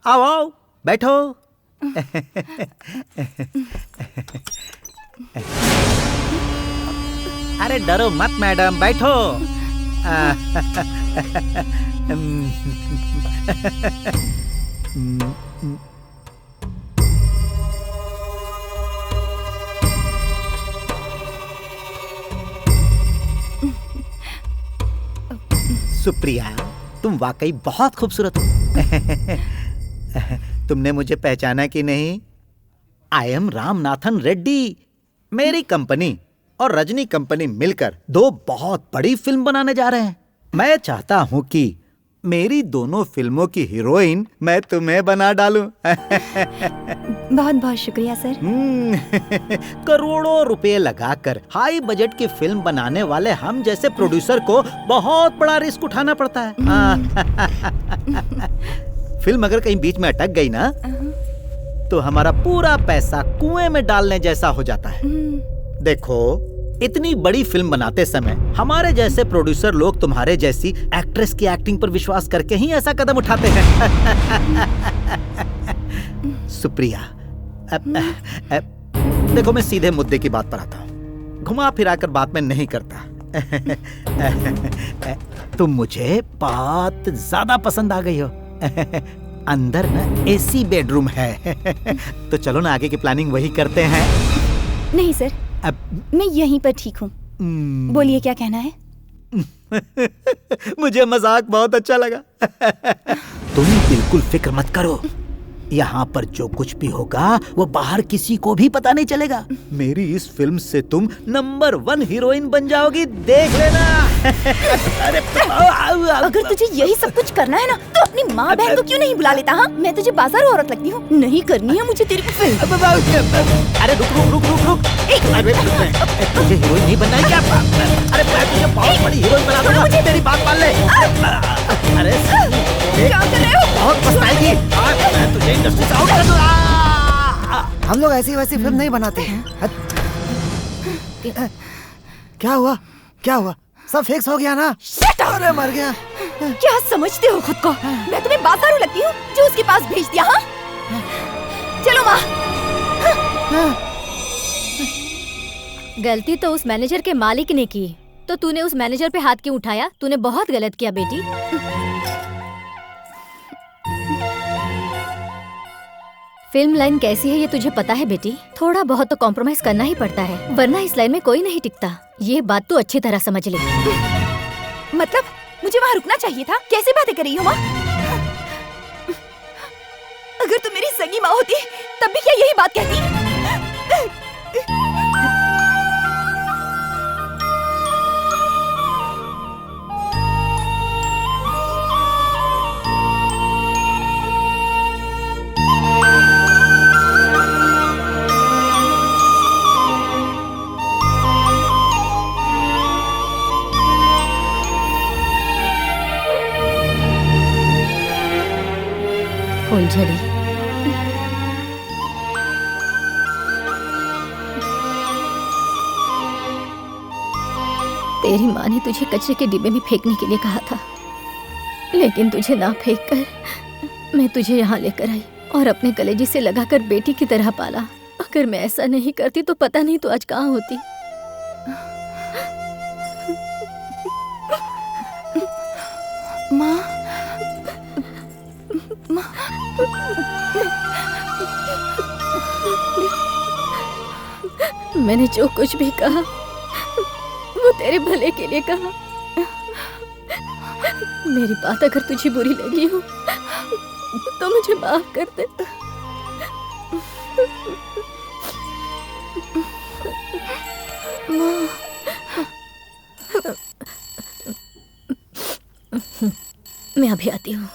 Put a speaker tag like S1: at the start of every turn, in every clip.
S1: आओ आओ, बैठो। अरे डरो मत मैडम, बैठो। सुप्रिया, तुम वाकई बहुत खूबसूरत हो। तुमने मुझे पहचाना कि नहीं? I am Ramanathan Reddy. मेरी कंपनी और रजनी कंपनी मिलकर दो बहुत बड़ी फिल्म बनाने जा रहे हैं। मैं चाहता हूं कि मेरी दोनों फिल्मों की हीरोइन मैं तुम्हें बना डालूं।
S2: बहुत बहुत शुक्रिया सर।
S1: करोड़ों रुपए लगाकर हाई बजट की फिल्म बनाने वाले हम जैसे प्रोड्यूसर को बहुत बड़ा रिस्क उठाना पड़ता है। फिल्म अगर कहीं बीच में अटक गई ना, तो हमारा पूरा पैसा कुएं में डालने जैसा हो जाता है। देखो, इतनी बड़ी फिल्म बनाते समय हमारे जैसे प्रोड्यूसर लोग तुम्हारे जैसी एक्ट्रेस की एक्टिंग पर विश्वास करके ही ऐसा कदम उठाते हैं। सुप्रिया, देखो मैं सीधे मुद्दे की बात पर आता हूँ, घुमा फिरा कर बात में नहीं करता। तुम मुझे बहुत ज्यादा पसंद आ गई हो। अंदर ना एसी बेडरूम है। तो चलो ना आगे की प्लानिंग वही करते हैं।
S2: नहीं सर, मैं यहीं पर ठीक हूँ। बोलिए क्या कहना है?
S1: मुझे मजाक बहुत अच्छा लगा। तुम बिल्कुल फिक्र मत करो, यहाँ पर जो कुछ भी होगा वो बाहर किसी को भी पता नहीं चलेगा। मेरी इस फिल्म से तुम नंबर 1 हीरोइन बन जाओगी, देख लेना। अरे
S2: अगर तुझे यही सब कुछ करना है ना, तो अपनी माँ बहन को क्यों नहीं बुला लेता? हाँ, मैं तुझे बाजार औरत लगती हूँ? नहीं करनी है मुझे तेरी फिल्म।
S1: अरे रुक रुक रुक रुक रुक। अरे तुझे हीरोइन नहीं बनना है क्या? अरे मैं तुझे बहुत बड़ी हीरोइन बना दूंगा, मेरी बात मान ले। अरे
S2: क्या कर रहे हो?
S1: बहुत पछताएगी। मैं तुझे इंडस्ट्री से आउट कर दूंगा।
S3: हम लोग ऐसी वैसी फिल्म नहीं बनाते हैं। क्या हुआ? क्या हुआ? सब फिक्स हो गया ना? अरे मर गया।
S2: क्या समझते हो खुद को? मैं तुम्हें बाजारू लगती हूँ जो उसके पास भेज दिया? हाँ, चलो माँ।
S4: गलती तो उस मैनेजर के मालिक ने की, तो तूने उस मैनेजर पे हाथ क्यों उठाया? तूने बहुत गलत किया बेटी। फिल्म लाइन कैसी है ये तुझे पता है बेटी? थोड़ा बहुत तो कॉम्प्रोमाइज करना ही पड़ता है, वरना इस लाइन में कोई नहीं टिकता। ये बात तू अच्छी तरह समझ ले।
S2: मतलब मुझे वहाँ रुकना चाहिए था? कैसी बातें कर रही हो माँ? अगर तुम मेरी सगी माँ होती तब भी क्या यही बात कहती?
S4: फूलझड़ी, तेरी माँ ने तुझे कचरे के डिब्बे में फेंकने के लिए कहा था, लेकिन तुझे ना फेंककर मैं तुझे यहाँ लेकर आई और अपने कलेजे से लगाकर बेटी की तरह पाला। अगर मैं ऐसा नहीं करती तो पता नहीं तो आज कहाँ होती।
S2: माँ,
S4: मैंने जो कुछ भी कहा वो तेरे भले के लिए कहा। मेरी बात अगर तुझे बुरी लगी हो तो मुझे माफ कर दे। मैं अभी आती हूँ।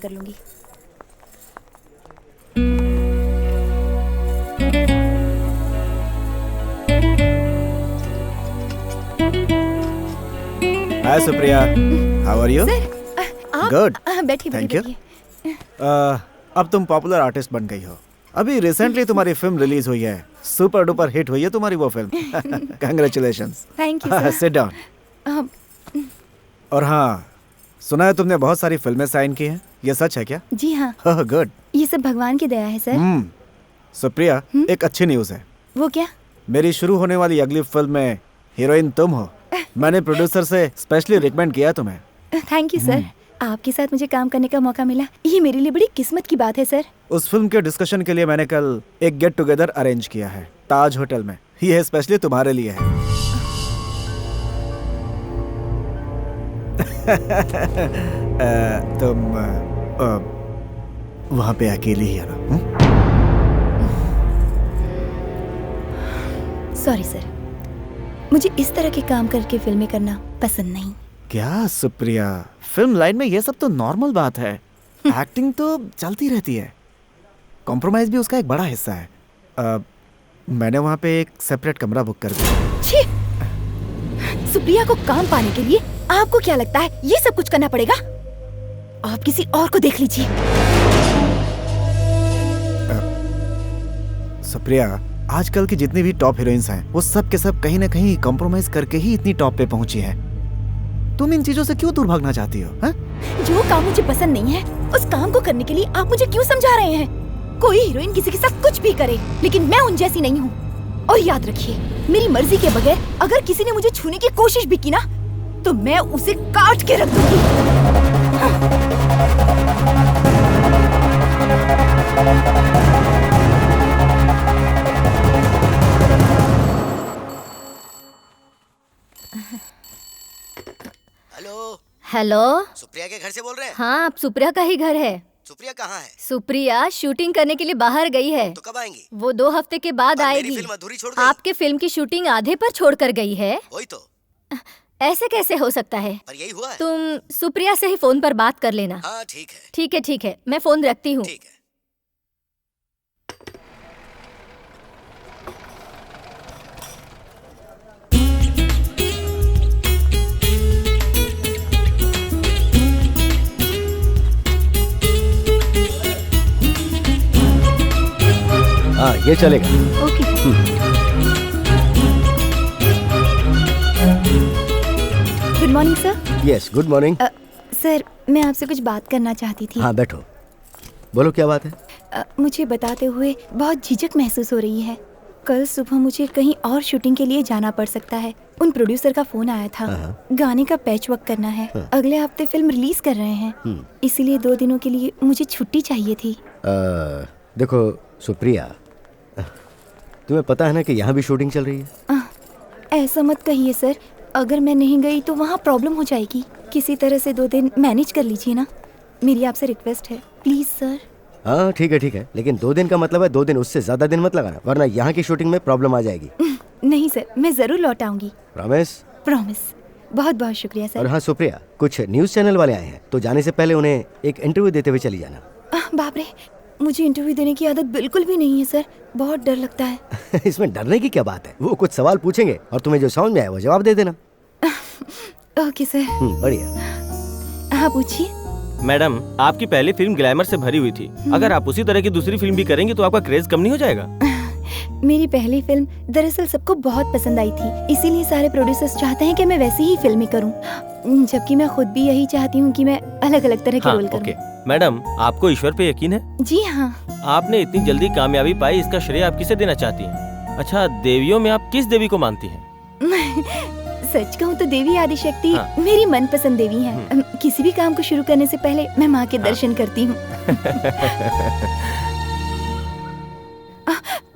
S2: कर लूंगी।
S3: हाय सुप्रिया, हाउ आर यू?
S2: आप
S3: Good.
S2: बैठिए
S3: Thank
S2: बैठिए।
S3: अब तुम पॉपुलर आर्टिस्ट बन गई हो। अभी रिसेंटली तुम्हारी फिल्म रिलीज हुई है, सुपर डुपर हिट हुई है तुम्हारी वो film. Congratulations.
S2: Thank you sir.
S3: Sit down. और हाँ, सुना है तुमने बहुत सारी फिल्में साइन की हैं, ये सच है क्या?
S2: जी हाँ,
S3: ओह गुड।
S2: ये सब भगवान की दया है सर।
S3: सुप्रिया, एक अच्छी न्यूज़ है।
S2: वो क्या?
S3: मेरी शुरू होने वाली अगली फिल्म में हीरोइन तुम हो। मैंने प्रोड्यूसर से स्पेशली रिकमेंड किया तुम्हें।
S2: थैंक यू सर, आपके साथ मुझे काम करने का मौका मिला, ये मेरे लिए बड़ी किस्मत की बात है सर।
S3: उस फिल्म के डिस्कशन के लिए मैंने कल एक गेट टुगेदर अरेंज किया है ताज होटल में। ये स्पेशली तुम्हारे लिए है। तुम वहाँ पे अकेली ही आना।
S2: सॉरी सर, मुझे इस तरह के काम करके फिल्में करना पसंद नहीं।
S3: क्या सुप्रिया, फिल्म लाइन में ये सब तो नॉर्मल बात है। एक्टिंग तो चलती रहती है, कॉम्प्रोमाइज भी उसका एक बड़ा हिस्सा है। मैंने वहाँ पे एक सेपरेट कमरा बुक कर दिया।
S2: छी! सुप्रिया को काम पाने के लिए आपको क्या लगता है ये सब कुछ करना पड़ेगा? आप किसी और को देख लीजिए।
S3: सुप्रिया, आजकल की जितनी भी टॉप हीरोइंस हैं, वो सब के सब कहीं ना कहीं कॉम्प्रोमाइज करके ही इतनी टॉप पे पहुंची हैं। तुम इन चीजों से क्यों दूर भागना चाहती हो? हा?
S2: जो काम मुझे पसंद नहीं है, उस काम को करने के लिए आप मुझे क्यों समझा रहे हैं? कोई हीरोइन किसी के साथ कुछ भी करे, लेकिन मैं उन जैसी नहीं हूँ। और याद रखिए, मेरी मर्जी के बगैर अगर किसी ने मुझे छूने की कोशिश भी की ना, तो मैं उसे काट के रख दूंगी।
S5: Hello,
S4: hello.
S5: सुप्रिया के घर से बोल रहे हैं?
S4: हाँ, अब सुप्रिया का ही घर है।
S5: सुप्रिया कहाँ है?
S4: सुप्रिया शूटिंग करने के लिए बाहर गई है।
S5: तो कब आएंगी?
S4: वो 2 हफ्ते के बाद
S5: और मेरी
S4: आएगी।
S5: फिल्म अधूरी छोड़ गई?
S4: आपके फिल्म की शूटिंग आधे पर छोड़कर गई है।
S5: वही तो।
S4: ऐसे कैसे हो सकता है?
S5: पर यही हुआ है।
S4: तुम सुप्रिया से ही फोन पर बात कर लेना।
S5: हाँ ठीक है।
S4: ठीक है ठीक है, मैं फोन रखती हूँ।
S5: ठीक है।
S6: हाँ ये चलेगा।
S4: Okay.
S2: Good morning sir.
S6: Yes good morning.
S2: Sir, मैं आपसे कुछ बात करना चाहती थी।
S6: हाँ बैठो, बोलो क्या बात है?
S2: मुझे बताते हुए बहुत झिझक महसूस हो रही है। कल सुबह मुझे कहीं और शूटिंग के लिए जाना पड़ सकता है। उन प्रोड्यूसर का फोन आया था, गाने का पैच वर्क करना है। अगले हफ्ते फिल्म रिलीज कर रहे हैं, इसीलिए 2 दिनों के लिए मुझे छुट्टी चाहिए थी।
S6: देखो सुप्रिया, तुम्हें पता है ना कि यहाँ भी शूटिंग चल रही है।
S2: ऐसा मत कहिए सर, अगर मैं नहीं गई तो वहाँ प्रॉब्लम हो जाएगी। किसी तरह से 2 दिन मैनेज कर लीजिए ना, मेरी आपसे रिक्वेस्ट है प्लीज सर।
S6: हाँ ठीक है, लेकिन 2 दिन का मतलब है 2 दिन, उससे ज्यादा दिन मत लगाना, वरना यहाँ की शूटिंग में प्रॉब्लम आ जाएगी।
S2: नहीं सर, मैं जरूर लौट आऊंगी।
S6: प्रॉमिस?
S2: प्रॉमिस। बहुत बहुत शुक्रिया
S6: और
S2: सर।
S6: हाँ सुप्रिया, कुछ न्यूज चैनल वाले आए हैं, तो जाने से पहले उन्हें एक इंटरव्यू देते हुए चली जाना।
S2: बाप रे, मुझे इंटरव्यू देने की आदत बिल्कुल भी नहीं है सर, बहुत डर लगता है।
S6: इसमें डरने की क्या बात है? वो कुछ सवाल पूछेंगे और तुम्हें जो समझ में आए वो जवाब दे देना।
S2: Okay sir.
S6: बढ़िया।
S2: हाँ पूछिए।
S7: मैडम, आपकी पहली फिल्म ग्लैमर से भरी हुई थी। अगर आप उसी तरह की दूसरी फिल्म भी करेंगी तो आपका क्रेज कम नहीं हो जाएगा?
S2: मेरी पहली फिल्म दरअसल सबको बहुत पसंद आई थी, इसीलिए सारे प्रोड्यूसर्स चाहते हैं कि मैं वैसी ही फिल्में करूं, जबकि मैं खुद भी यही चाहती हूँ कि मैं अलग अलग तरह के रोल करूं।
S7: ओके। मैडम, आपको ईश्वर पे यकीन है?
S2: जी हाँ।
S7: आपने इतनी जल्दी कामयाबी पाई, इसका श्रेय आप किसे देना चाहती हैं? अच्छा, देवियों में आप किस देवी को मानती हैं?
S2: सच कहूँ तो देवी आदिशक्ति
S7: हाँ।
S2: मेरी मनपसंद देवी है। किसी भी काम को शुरू करने से पहले मैं माँ के दर्शन करती हूँ।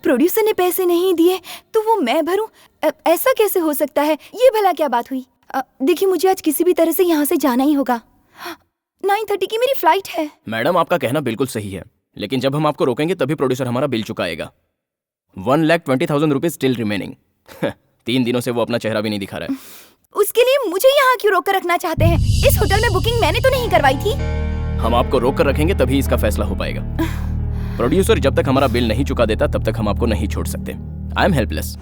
S2: प्रोड्यूसर ने पैसे नहीं दिए तो वो मैं भरूं, ऐसा कैसे हो सकता है? ये भला क्या बात हुई? देखिए, मुझे आज किसी भी तरह से यहाँ से जाना ही होगा। 9:30 की मेरी फ्लाइट है।
S8: मैडम, आपका कहना बिल्कुल सही है, लेकिन जब हम आपको रोकेंगे तभी प्रोड्यूसर हमारा बिल चुकाएगा। 1,20,000 rupees still remaining. 3 दिनों से वो अपना चेहरा भी नहीं दिखा रहा है।
S2: उसके लिए मुझे यहाँ क्यों रोक कर रखना चाहते हैं? इस होटल में बुकिंग मैंने तो नहीं करवाई थी।
S8: हम आपको रोक कर रखेंगे तभी इसका फैसला हो पाएगा। प्रोड्यूसर जब तक हमारा बिल नहीं चुका देता तब तक हम आपको नहीं छोड़ सकते। I am helpless.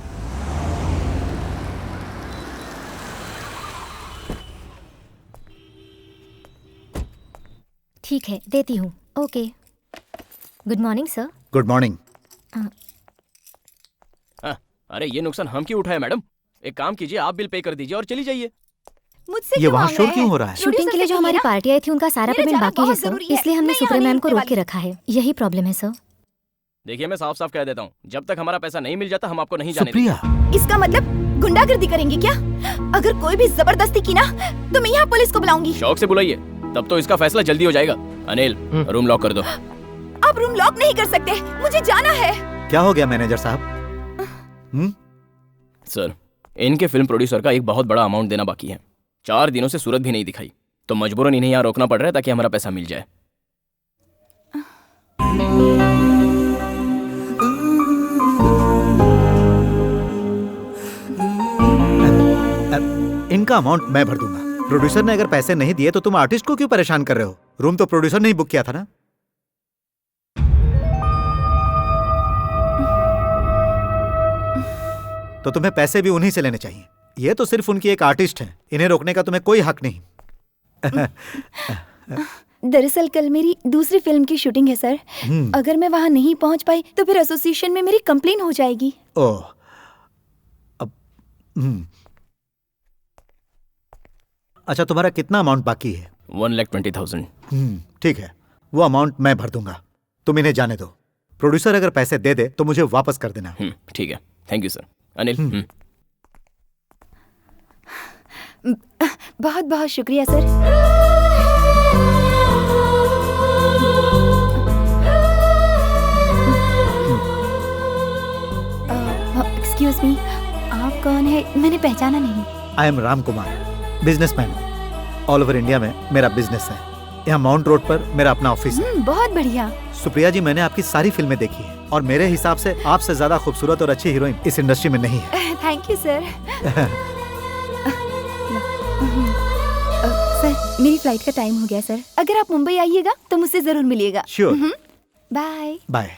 S4: ठीक है, देती हूँ। Okay. Good morning sir.
S1: Good morning.
S8: अरे ये नुकसान हम क्यों उठाए मैडम? एक काम कीजिए, आप बिल पे कर दीजिए और चली जाइए।
S2: मुझसे
S1: ये
S2: क्यों
S1: वहाँ
S2: मांग
S1: शोर
S2: रहे
S1: क्यों
S2: हैं?
S1: हो रहा है?
S4: शूटिंग के लिए जो हमारी पार्टी आई थी उनका सारा
S2: मेरा
S4: पेमेंट
S2: जाना
S4: बाकी है
S2: बहुत
S4: सर,
S2: जरूरी है।
S4: इसलिए हमने
S2: मैं यहाँ
S4: सुप्रीमैम को
S2: नहीं
S4: रोक के
S2: रुकने
S4: रखा है। यही प्रॉब्लम है सर।
S8: देखिए मैं साफ साफ कह देता हूँ, जब तक हमारा पैसा नहीं मिल जाता हम आपको नहीं जाने
S1: सुप्रिया,
S2: इसका मतलब गुंडागर्दी करेंगे क्या? अगर कोई भी जबरदस्ती की ना तो मैं यहाँ पुलिस को बुलाऊंगी।
S8: देंगे। शौक से बुलाइए, तब तो इसका फैसला जल्दी हो जाएगा। अनिल, रूम लॉक कर दो।
S2: आप रूम लॉक नहीं कर सकते, मुझे जाना है।
S1: क्या हो गया मैनेजर साहब?
S8: सर, इनके फिल्म प्रोड्यूसर का एक बहुत बड़ा अमाउंट देना बाकी है। 4 दिनों से सूरत भी नहीं दिखाई, तो मजबूरन इन्हें यहाँ रोकना पड़ रहा है ताकि हमारा पैसा मिल जाए।
S1: इनका अमाउंट मैं भर दूंगा। प्रोड्यूसर ने अगर पैसे नहीं दिए तो तुम आर्टिस्ट को क्यों परेशान कर रहे हो? रूम तो प्रोड्यूसर ने ही बुक किया था ना। तो तुम्हें पैसे भी उन्हीं से लेने चाहिए। ये तो सिर्फ उनकी एक आर्टिस्ट है, इन्हें रोकने का तुम्हें कोई हक नहीं।
S2: दरअसल कल मेरी दूसरी फिल्म की शूटिंग है सर। अगर मैं वहाँ नहीं पहुँच पाई तो फिर एसोसिएशन में मेरी कंप्लेन हो जाएगी।
S1: ओह, अब अच्छा, तुम्हारा कितना अमाउंट बाकी है?
S8: 1,20,000।
S1: ठीक है, वो अमाउंट मैं भर दूंगा, तुम इन्हें जाने दो। प्रोड्यूसर अगर पैसे दे दे तो मुझे वापस कर देना।
S8: ठीक है, थैंक यू सर। अनिल,
S2: बहुत बहुत शुक्रिया सर। एक्सक्यूज मी, आप कौन है? मैंने पहचाना नहीं।
S1: I am Ram Kumar, businessman हूँ। ऑल ओवर इंडिया में मेरा बिजनेस है। यहाँ माउंट रोड पर मेरा अपना ऑफिस है।
S2: बहुत बढ़िया।
S1: सुप्रिया जी, मैंने आपकी सारी फिल्में देखी है और मेरे हिसाब से आपसे ज्यादा खूबसूरत और अच्छी हीरोइन इस इंडस्ट्री में नहीं है।
S2: Thank you sir. सर, मेरी फ्लाइट का टाइम हो गया सर। अगर आप मुंबई आइएगा तो मुझसे जरूर मिलिएगा।
S1: श्योर।
S2: बाय।
S1: बाय।